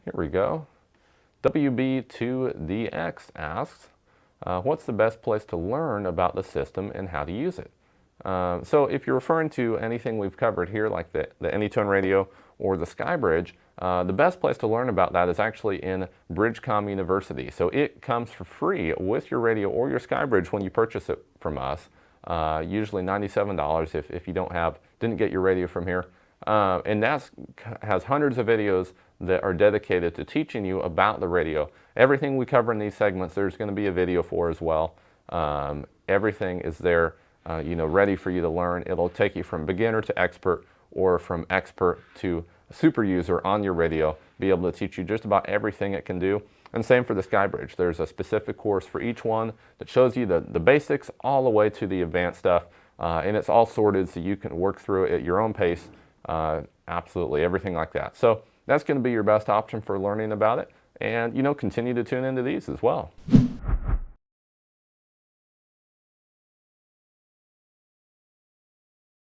Here we go. WB2DX asks, what's the best place to learn about the system and how to use it? So if you're referring to anything we've covered here, like the Anytone radio or the SkyBridge, the best place to learn about that is actually in Bridgecom University. So it comes for free with your radio or your SkyBridge when you purchase it from us. Usually $97 if you didn't get your radio from here. And that has hundreds of videos that are dedicated to teaching you about the radio. Everything we cover in these segments, there's going to be a video for as well. Everything is there, ready for you to learn. It'll take you from beginner to expert, or from expert to super user on your radio, be able to teach you just about everything it can do. And same for the SkyBridge. There's a specific course for each one that shows you the basics all the way to the advanced stuff. And it's all sorted so you can work through it at your own pace. Absolutely, everything like that. So that's going to be your best option for learning about it. And, continue to tune into these as well.